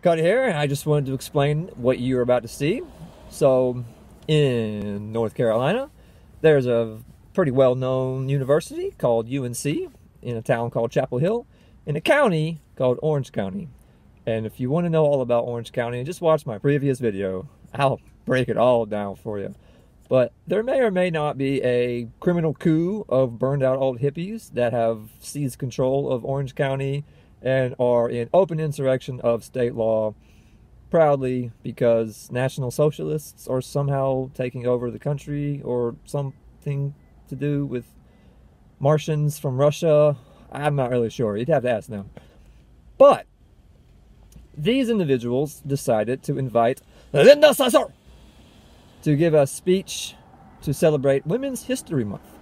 Cut here, and I just wanted to explain what you're about to see. So, in North Carolina, there's a pretty well-known university called UNC in a town called Chapel Hill, in a county called Orange County. And if you want to know all about Orange County, just watch my previous video. I'll break it all down for you. But there may or may not be a criminal coup of burned out old hippies that have seized control of Orange County and are in open insurrection of state law proudly because National Socialists are somehow taking over the country, or something to do with Martians from Russia. I'm not really sure. You'd have to ask them. But these individuals decided to invite Linda Sarsour to give a speech to celebrate Women's History Month.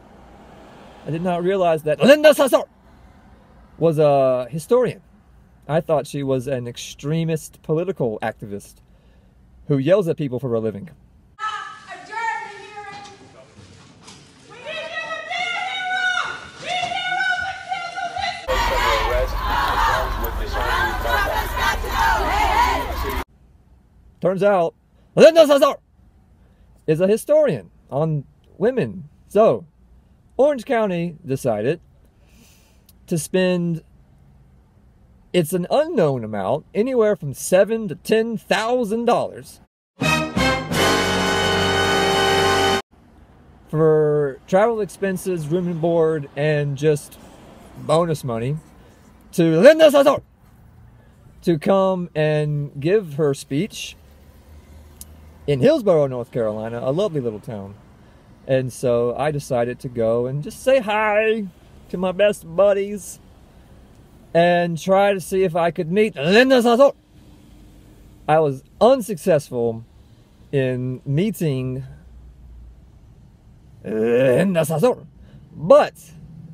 I did not realize that Linda Sarsour was a historian. I thought she was an extremist political activist who yells at people for a living. Turns out, Linda Sarsour is a historian on women. So, Orange County decided to spend, it's an unknown amount, anywhere from $7,000 to $10,000 for travel expenses, room and board, and just bonus money to Linda Sarsour to come and give her speech in Hillsborough, North Carolina, a lovely little town. And so I decided to go and just say hi to my best buddies and try to see if I could meet Linda Sarsour. I was unsuccessful in meeting Linda Sarsour, but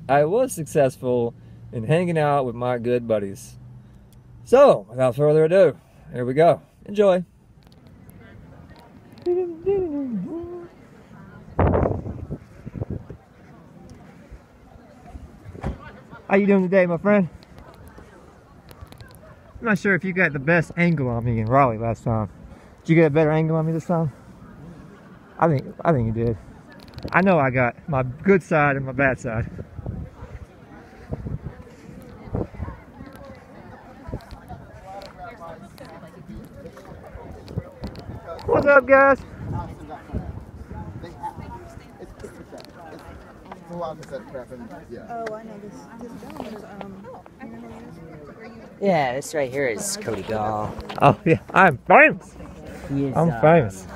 I was successful in hanging out with my good buddies. So, without further ado, here we go. Enjoy. How you doing today, my friend? I'm not sure if you got the best angle on me in Raleigh last time. Did you get a better angle on me this time? I think you did. I know I got my good side and my bad side. What's up, guys? Oh, I know this gentleman is, Yeah, this right here is Cody Gall. Oh, yeah, I'm famous. I'm famous.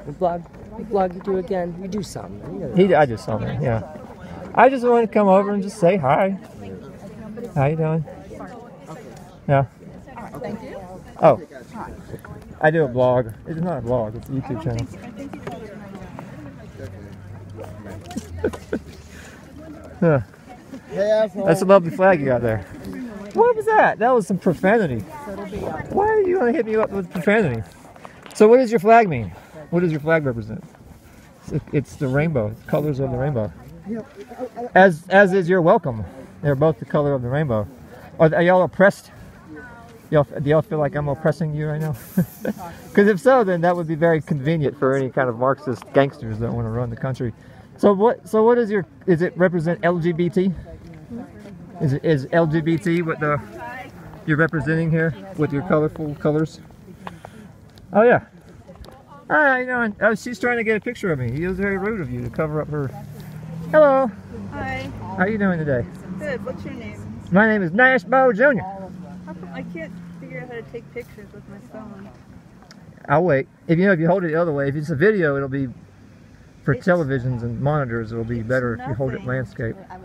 We blog you do again. You do something. You know I do something, yeah. I just wanted to come over and just say hi. How you doing? Yeah. Thank you. Oh, I do a blog. It's not a blog, it's a YouTube channel. Huh. That's a lovely flag you got there. What was that? That was some profanity. Why are you going to hit me up with profanity? So what does your flag mean? What does your flag represent? It's the rainbow. It's colors of the rainbow. As is your welcome. They're both the color of the rainbow. Are y'all oppressed? Do y'all feel like I'm oppressing you right now? Because if so, then that would be very convenient for any kind of Marxist gangsters that want to run the country. So what is it represent LGBT? Is LGBT what you're representing here with your colorful colors? Oh yeah. Hi, how you doing? Oh, she's trying to get a picture of me. It was very rude of you to cover up her. Hello. Hi. How are you doing today? Good. What's your name? My name is Nash Bo Jr. How come I can't figure out how to take pictures with my phone? I'll wait. If you hold it the other way, if it's a video, it'll be for televisions and monitors. It'll be better if you hold it landscape. I'll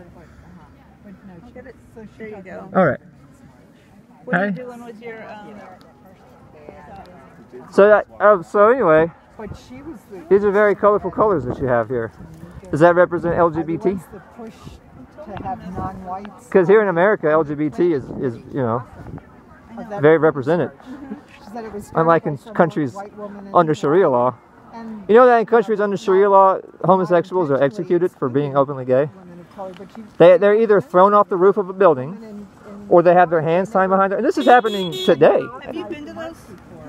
get it. So there you go. All right. What are you doing with your So anyway, these are very colorful colors that you have here. Does that represent LGBT? Because here in America, LGBT is you know, very represented. Unlike in countries under Sharia law. You know that in countries under Sharia law, homosexuals are executed for being openly gay? They're either thrown off the roof of a building or they have their hands tied behind their. And this is happening today. Have you been to those?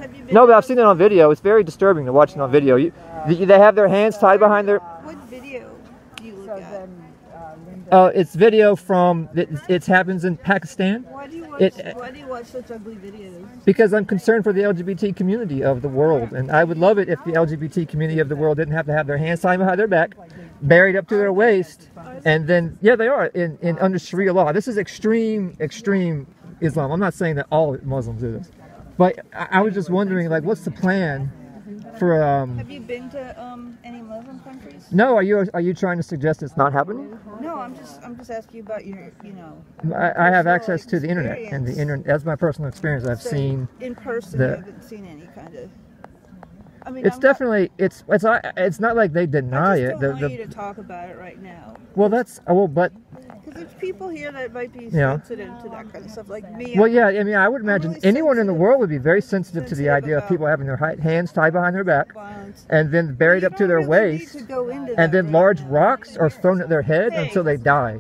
Have you been No, but I've seen it on video. It's very disturbing to watch it on video. They have their hands tied behind their. What video do you look at? It's video from. It happens in Pakistan. Why do you watch such ugly videos? Because I'm concerned for the LGBT community of the world, and I would love it if the LGBT community of the world didn't have to have their hands tied behind their back, buried up to their waist, and then they are in under Sharia law. This is extreme Islam. I'm not saying that all Muslims do this, but I was just wondering, like, what's the plan for? Have you been to any Muslim countries? No, are you trying to suggest it's not happening? No, I'm just asking you about your, I have access to the internet, and the internet, that's my personal experience. I've seen in person. You haven't seen any kind of. I mean, it's definitely it's not like they deny it. I just don't want you to talk about it right now. Well, but because there's people here that might be sensitive to that kind of stuff, like me. Well, yeah, I mean, I would imagine really anyone in the world would be very sensitive to the idea of people having their hands tied behind their back, and then buried up to their waist, and then large rocks are thrown at their head until they die.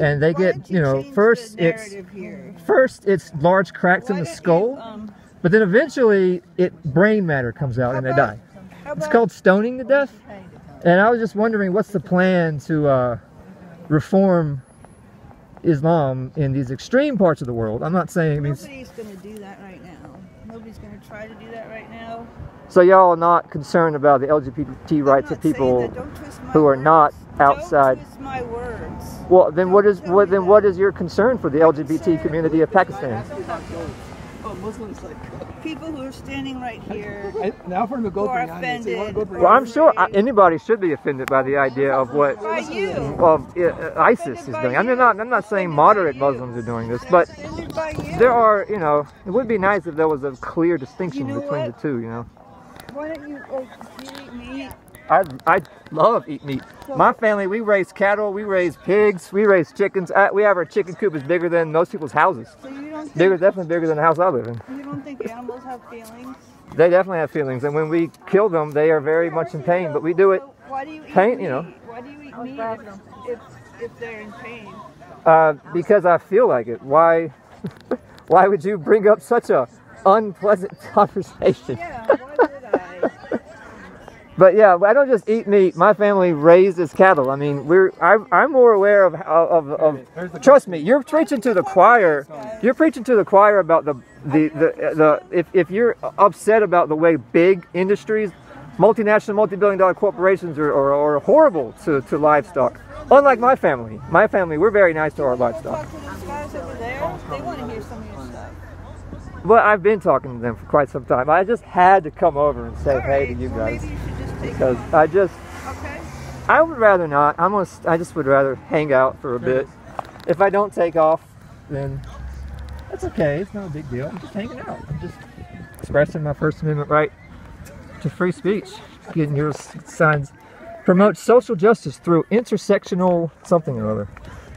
And they get, first it's large cracks in the skull, but then eventually brain matter comes out and they die. It's called stoning to death. And I was just wondering, what's the plan to reform Islam in these extreme parts of the world? I'm not saying. Nobody's going to do that right now. Nobody's going to try to do that right now. So y'all are not concerned about the LGBT rights of people who are not outside. Don't twist my words. Well, then what is your concern for the LGBT community of Pakistan? People who are standing right here who are offended. Well, I'm sure anybody should be offended by the idea of what ISIS is doing. I'm not saying moderate Muslims are doing this, but there are, it would be nice if there was a clear distinction between the two, Why don't you eat meat? I love eating meat. My family, we raise cattle, we raise pigs, we raise chickens. We have our chicken coop is bigger than most people's houses. So you don't think, definitely bigger than the house I live in. You don't think animals have feelings? They definitely have feelings, and when we kill them, they are very much in pain. But we do it. Why do you eat pain? Meat? Why do you eat meat if they're in pain? Because I feel like it. Why would you bring up such a unpleasant conversation? Yeah, why did I? But yeah, I don't just eat meat. My family raises cattle. I mean, I'm more aware of trust me, you're preaching to the choir. You're preaching to the choir about if you're upset about the way big industries, multinational, multi-billion-dollar corporations are horrible to livestock. Unlike my family. My family, we're very nice to our livestock. Talk to those guys over there. They want to hear some of your stuff. Well, I've been talking to them for quite some time. I just had to come over and say hey to you guys. Maybe you should just take because Okay. I would rather not. I just would rather hang out for a bit. If I don't take off, then that's okay. It's not a big deal. I'm just hanging out. I'm just expressing my First Amendment right to free speech. Getting your signs. Promote social justice through intersectional something or other.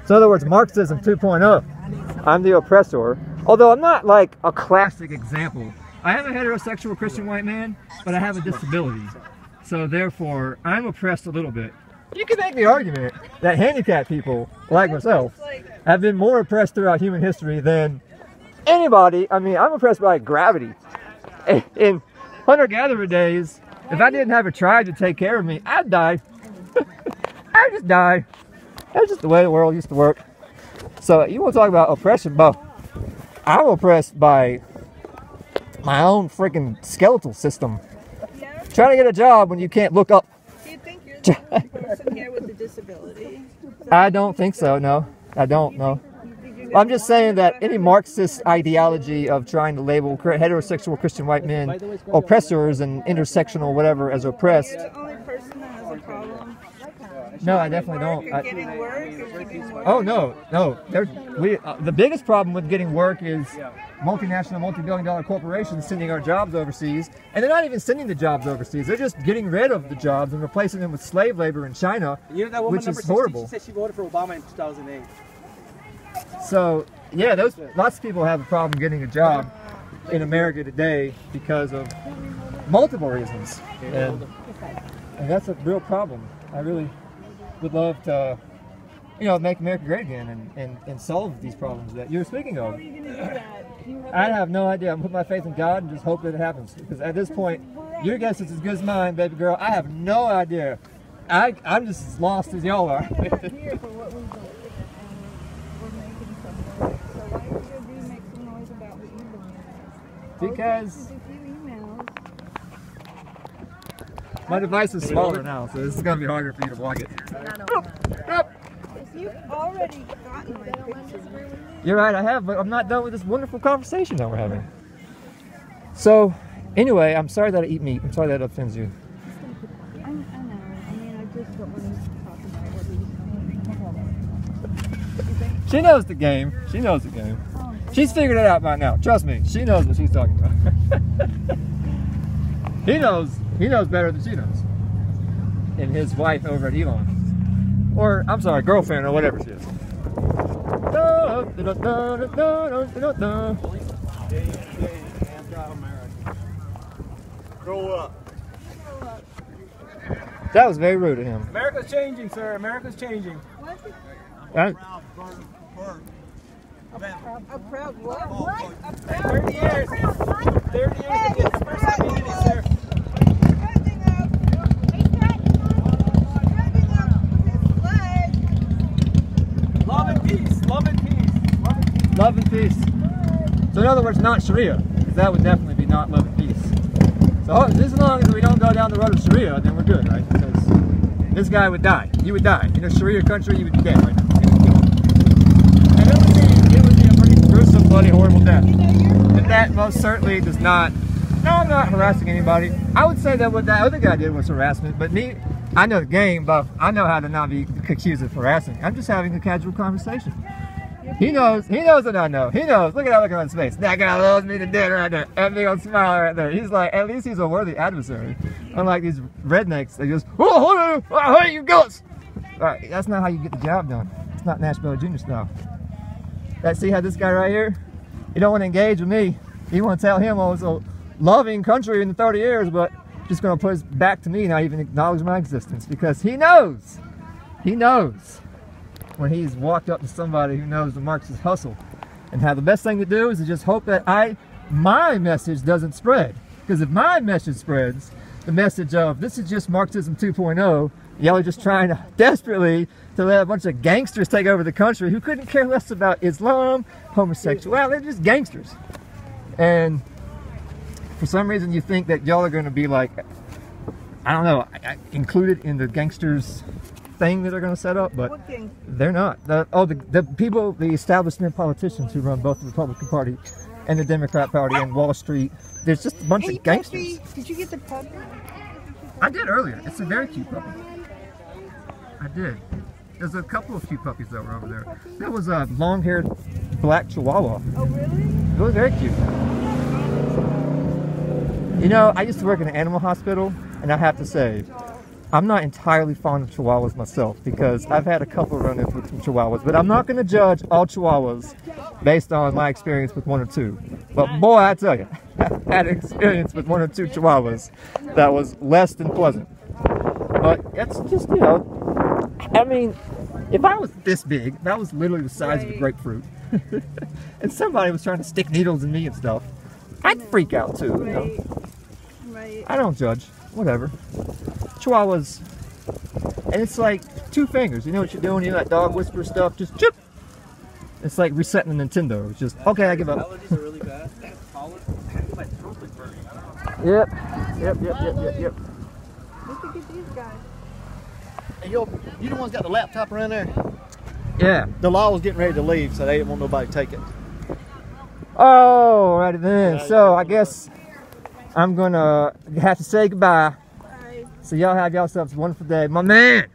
So in other words, Marxism 2.0. I'm the oppressor. Although I'm not like a classic example. I am a heterosexual Christian white man, but I have a disability. So therefore, I'm oppressed a little bit. You can make the argument that handicapped people, like myself, have been more oppressed throughout human history than anybody. I mean, I'm oppressed by gravity. In hunter-gatherer days, if I didn't have a tribe to take care of me, I'd die. I'd just die. That's just the way the world used to work. So you want to talk about oppression, but I'm oppressed by my own freaking skeletal system. Yeah. Trying to get a job when you can't look up. Do you think you're the only person here with a disability? I don't think so, no. I don't know. I'm just saying that any Marxist ideology of trying to label heterosexual Christian white men oppressors and intersectional whatever as oppressed. You're the only person that has a problem. No, I definitely don't. You're getting work. You're getting work. Oh no. The biggest problem with getting work is multinational, multi-billion-dollar corporations sending our jobs overseas, and they're not even sending the jobs overseas. They're just getting rid of the jobs and replacing them with slave labor in China, which is horrible. She said she voted for Obama in 2008. So yeah, lots of people have a problem getting a job in America today because of multiple reasons, and that's a real problem. I really would love to make America great again and solve these problems that you're speaking of. How are you going to do that? I have no idea. I'm putting my faith in God and just hope that it happens. Because at this point, your guess is as good as mine, baby girl. I have no idea. I'm just as lost as y'all are. We're here for what we believe in, and we're making some noise. So why are you going to make some noise about what you believe in? Because Just a few emails. my device is smaller now, so this is going to be harder for you to block it. You've already gotten my picture. You're right, I have, but I'm not done with this wonderful conversation that we're having. So, anyway, I'm sorry that I eat meat. I'm sorry that offends you. I know. I mean, I just don't want to talk about what he's. She knows the game. She knows the game. She's figured it out by now. Trust me, she knows what she's talking about. He knows better than she knows. And his wife over at Elon. Or, I'm sorry, girlfriend or whatever she is. Grow up. That was very rude of him. America's changing, sir. America's changing. That, A proud what? What? 30 years. 30 years to get this first community, sir. Love and peace. Love and peace. love and peace. So in other words, not Sharia, because that would definitely be not love and peace. So as long as we don't go down the road of Sharia, then we're good, right? Because this guy would die. You would die. In a Sharia country, you would be dead right now. And it would be a pretty gruesome, bloody, horrible death. And that most certainly does not... No, I'm not harassing anybody. I would say that what that other guy did was harassment, but me, I know the game, but I know how to not be accused of harassing. I'm just having a casual conversation. He knows that I know. He knows. Look at that look on his face. That guy loves me to death right there. That big old smile right there. He's like, at least he's a worthy adversary. Unlike these rednecks, they just, oh, I hate you guys. Right, that's not how you get the job done. It's not Nashville Junior style. See how this guy right here? You don't want to engage with me. You want to tell him, oh, it's a loving country in the 30 years, but just going to put his back to me and not even acknowledge my existence, because he knows when he's walked up to somebody who knows the Marxist hustle and how the best thing to do is to just hope that my message doesn't spread. Because if my message spreads, the message of this is just Marxism 2.0, y'all are just trying to desperately to let a bunch of gangsters take over the country who couldn't care less about Islam, homosexuality, they're just gangsters. And for some reason you think that y'all are going to be like, I don't know, included in the gangsters thing that they're going to set up, but they're not. The people, the establishment politicians who run both the Republican Party and the Democrat Party and Wall Street, there's just a bunch of gangsters. Puppy, did you get the puppy? I did earlier. It's a very cute puppy. I did. There's a couple of cute puppies that were over there. There was a long-haired black Chihuahua. Oh, really? It was very cute. You know, I used to work in an animal hospital, and I have to say, I'm not entirely fond of Chihuahuas myself, because I've had a couple run-ins with some Chihuahuas, but I'm not going to judge all Chihuahuas based on my experience with one or two. But boy, I tell you, I had an experience with one or two Chihuahuas that was less than pleasant. But it's just, you know, I mean, if I was this big, if I was literally the size of a grapefruit, and somebody was trying to stick needles in me and stuff, I'd freak out too, you know. I don't judge, whatever. Chihuahuas, and it's like 2 fingers. You know what you're doing? You know that dog whisper stuff? Just chip. It's like resetting the Nintendo. It's just, okay, I give up. Allergies are really bad. My throat is burning. Yep. Look at these guys. Hey, you the ones got the laptop around there? Yeah. The law was getting ready to leave, so they didn't want nobody to take it. Oh, alrighty then. So I guess I'm gonna have to say goodbye. So y'all have yourselves a wonderful day. My main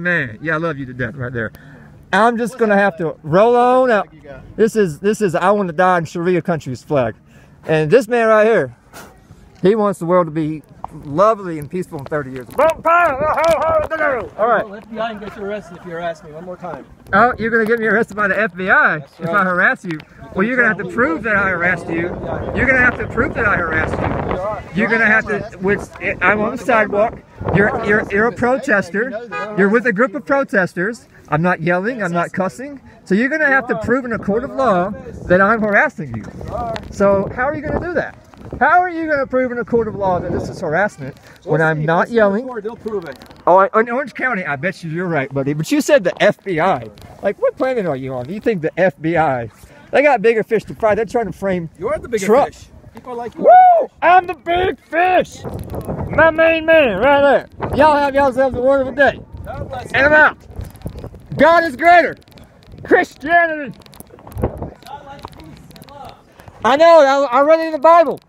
man. Yeah, I love you to death right there. I'm just gonna have to roll on out. This is I want to die in Sharia country's flag. And this man right here, he wants the world to be lovely and peaceful in 30 years. All right. Well, FBI can get you arrested if you harass me one more time. Oh, you're going to get me arrested by the FBI if I harass you. Well, you're going to have to prove that I harassed you. You're going to have to prove that I harassed you. You're going to have to, I'm on the sidewalk. You're a protester. You're with a group of protesters. I'm not yelling. I'm not cussing. So you're going to have to prove in a court of law that I'm harassing you. So how are you going to do that? How are you going to prove in a court of law that this is harassment when I'm not yelling? They'll prove it. Oh, in Orange County, I bet you're right, buddy. But you said the FBI. Like, what planet are you on? Do you think the FBI? They got bigger fish to fry. They're trying to frame You're the bigger Trump. fish. People like you. Woo! I'm the big fish. My main man, right there. Y'all have yourselves the word of the day. God bless you. And I'm out. God is greater. Christianity. God likes peace and love. I know. I read it in the Bible.